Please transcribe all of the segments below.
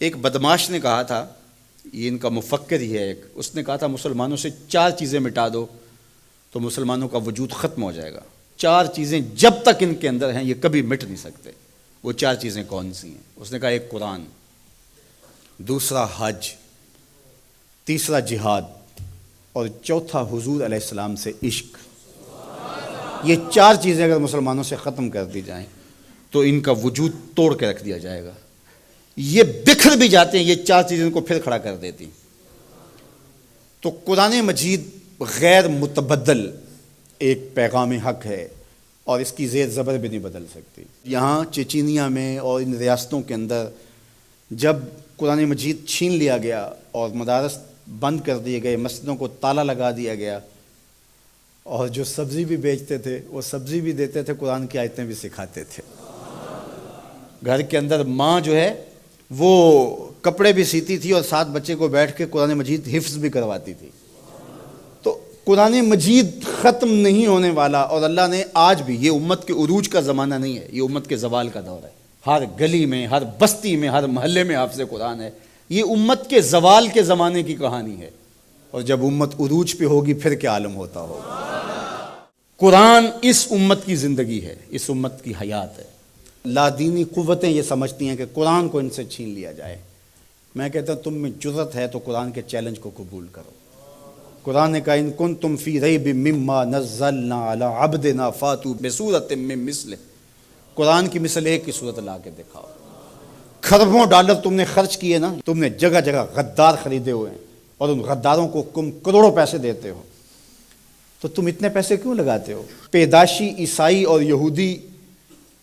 ایک بدماش نے کہا تھا، یہ ان کا مفکر ہی ہے ایک، اس نے کہا تھا مسلمانوں سے 4 چیزیں مٹا دو تو مسلمانوں کا وجود ختم ہو جائے گا۔ 4 چیزیں جب تک ان کے اندر ہیں یہ کبھی مٹ نہیں سکتے۔ وہ 4 چیزیں کون سی ہیں؟ اس نے کہا ایک قرآن، دوسرا حج، تیسرا جہاد، اور چوتھا حضور علیہ السلام سے عشق۔ یہ 4 چیزیں اگر مسلمانوں سے ختم کر دی جائیں تو ان کا وجود توڑ کے رکھ دیا جائے گا۔ یہ بکھر بھی جاتے ہیں، یہ 4 چیزیں ان کو پھر کھڑا کر دیتی۔ تو قرآن مجید غیر متبدل ایک پیغام حق ہے اور اس کی زیر زبر بھی نہیں بدل سکتی۔ یہاں چچینیا میں اور ان ریاستوں کے اندر جب قرآن مجید چھین لیا گیا اور مدارس بند کر دیے گئے، مسجدوں کو تالا لگا دیا گیا، اور جو سبزی بھی بیچتے تھے وہ سبزی بھی دیتے تھے، قرآن کی آیتیں بھی سکھاتے تھے۔ گھر کے اندر ماں جو ہے وہ کپڑے بھی سیتی تھی اور ساتھ بچے کو بیٹھ کے قرآن مجید حفظ بھی کرواتی تھی۔ تو قرآن مجید ختم نہیں ہونے والا، اور اللہ نے آج بھی، یہ امت کے عروج کا زمانہ نہیں ہے، یہ امت کے زوال کا دور ہے۔ ہر گلی میں، ہر بستی میں، ہر محلے میں حافظ قرآن ہے۔ یہ امت کے زوال کے زمانے کی کہانی ہے، اور جب امت عروج پہ ہوگی پھر کیا عالم ہوتا ہوگا۔ قرآن اس امت کی زندگی ہے، اس امت کی حیات ہے۔ لادینی قوتیں یہ سمجھتی ہیں کہ قرآن کو ان سے چھین لیا جائے۔ میں کہتا ہوں تم میں جرأت ہے تو قرآن کے چیلنج کو قبول کرو۔ قرآن نے کہا ان کنتم فی ریب مما نزلنا علی عبدنا فاتوا بسورۃ من مثلہ۔ قرآن کی مثل ایک کی صورت لا کے دکھاؤ۔ کھربوں ڈالر تم نے خرچ کیے نا، تم نے جگہ جگہ غدار خریدے ہوئے ہیں اور ان غداروں کو تم کروڑوں پیسے دیتے ہو، تو تم اتنے پیسے کیوں لگاتے ہو؟ پیدائشی عیسائی اور یہودی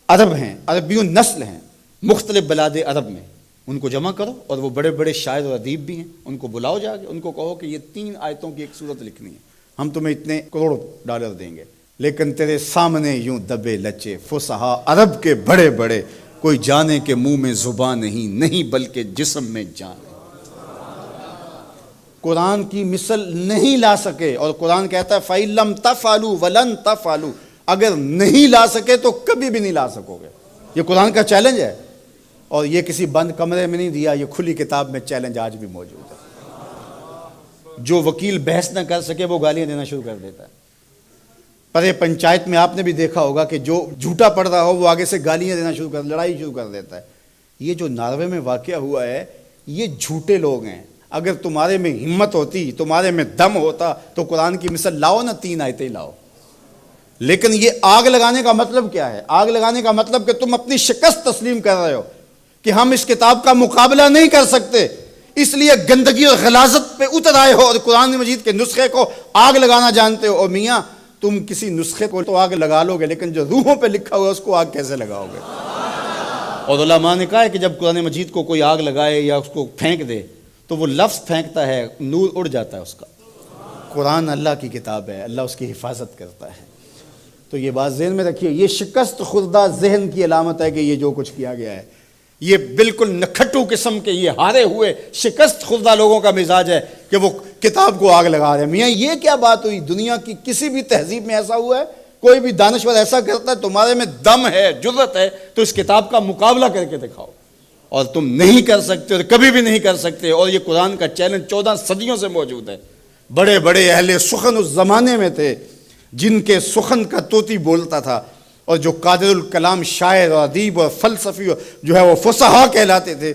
عرب ہیں، عربیون نسل ہیں مختلف بلاد عرب میں، ان کو جمع کرو، اور وہ بڑے بڑے شاعر اور ادیب بھی ہیں، ان کو بلاؤ جا کے، ان کو کہو کہ یہ 3 آیتوں کی ایک صورت لکھنی ہے، ہم تمہیں اتنے کروڑ ڈالر دیں گے۔ لیکن تیرے سامنے یوں دبے لچے فصحا عرب کے بڑے بڑے، کوئی جانے کے منہ میں زبان نہیں بلکہ جسم میں جان ہے۔ قرآن کی مثل نہیں لا سکے، اور قرآن کہتا ہے فَإِن لَمْ تَفْعَلُوا وَلَن تَفْعَلُوا، اگر نہیں لا سکے تو کبھی بھی نہیں لا سکو گے۔ یہ قرآن کا چیلنج ہے، اور یہ کسی بند کمرے میں نہیں دیا، یہ کھلی کتاب میں چیلنج آج بھی موجود ہے۔ جو وکیل بحث نہ کر سکے وہ گالیاں دینا شروع کر دیتا ہے۔ پر یہ پنچایت میں آپ نے بھی دیکھا ہوگا کہ جو جھوٹا پڑ رہا ہو وہ آگے سے گالیاں دینا شروع کر، لڑائی شروع کر دیتا ہے۔ یہ جو ناروے میں واقعہ ہوا ہے، یہ جھوٹے لوگ ہیں۔ اگر تمہارے میں ہمت ہوتی، تمہارے میں دم ہوتا تو قرآن کی مثل لاؤ نا، 3 آیتیں لاؤ۔ لیکن یہ آگ لگانے کا مطلب کیا ہے؟ آگ لگانے کا مطلب کہ تم اپنی شکست تسلیم کر رہے ہو کہ ہم اس کتاب کا مقابلہ نہیں کر سکتے، اس لیے گندگی اور غلاظت پہ اتر آئے ہو اور قرآن مجید کے نسخے کو آگ لگانا جانتے ہو۔ اور میاں تم کسی نسخے کو تو آگ لگا لو گے، لیکن جو روحوں پہ لکھا ہوا ہے اس کو آگ کیسے لگاؤ گے؟ اور علماء نے کہا ہے کہ جب قرآن مجید کو کوئی آگ لگائے یا اس کو پھینک دے تو وہ لفظ پھینکتا ہے، نور اڑ جاتا ہے اس کا۔ قرآن اللہ کی کتاب ہے، اللہ اس کی حفاظت کرتا ہے۔ تو یہ بات ذہن میں رکھیے، یہ شکست خوردہ ذہن کی علامت ہے کہ یہ جو کچھ کیا گیا ہے، یہ بالکل نکھٹو قسم کے، یہ ہارے ہوئے شکست خوردہ لوگوں کا مزاج ہے کہ وہ کتاب کو آگ لگا رہے ہیں۔ میاں یہ کیا بات ہوئی؟ دنیا کی کسی بھی تہذیب میں ایسا ہوا ہے؟ کوئی بھی دانشور ایسا کرتا ہے؟ تمہارے میں دم ہے، جرأت ہے تو اس کتاب کا مقابلہ کر کے دکھاؤ، اور تم نہیں کر سکتے اور کبھی بھی نہیں کر سکتے۔ اور یہ قرآن کا چیلنج 14 صدیوں سے موجود ہے۔ بڑے بڑے اہل سخن اس زمانے میں تھے جن کے سخن کا طوطی بولتا تھا، اور جو قادر الکلام شاعر اور ادیب اور فلسفی جو ہے وہ فصحا کہلاتے تھے،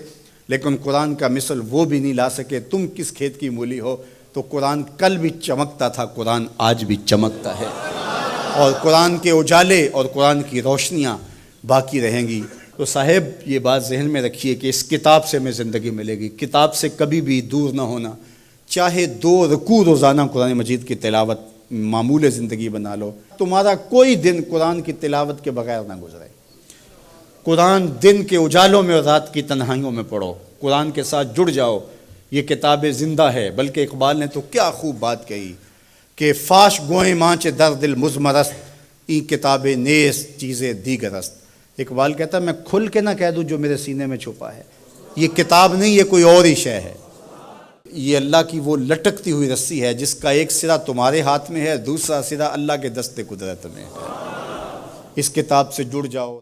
لیکن قرآن کا مثل وہ بھی نہیں لا سکے۔ تم کس کھیت کی مولی ہو؟ تو قرآن کل بھی چمکتا تھا، قرآن آج بھی چمکتا ہے، اور قرآن کے اجالے اور قرآن کی روشنیاں باقی رہیں گی۔ تو صاحب یہ بات ذہن میں رکھیے کہ اس کتاب سے ہمیں زندگی ملے گی، کتاب سے کبھی بھی دور نہ ہونا۔ چاہے 2 رکوع روزانہ قرآن مجید کی تلاوت معمول زندگی بنا لو، تمہارا کوئی دن قرآن کی تلاوت کے بغیر نہ گزرے۔ قرآن دن کے اجالوں میں اور رات کی تنہائیوں میں پڑھو، قرآن کے ساتھ جڑ جاؤ۔ یہ کتاب زندہ ہے، بلکہ اقبال نے تو کیا خوب بات کہی کہ فاش گوئیں مانچ در دل مزمرست، این کتاب نیس چیزیں دیگرست۔ اقبال کہتا ہے میں کھل کے نہ کہہ دوں جو میرے سینے میں چھپا ہے، یہ کتاب نہیں، یہ کوئی اور ہی شے ہے۔ یہ اللہ کی وہ لٹکتی ہوئی رسی ہے جس کا ایک سرا تمہارے ہاتھ میں ہے، دوسرا سرا اللہ کے دست قدرت میں ہے۔ اس کتاب سے جڑ جاؤ۔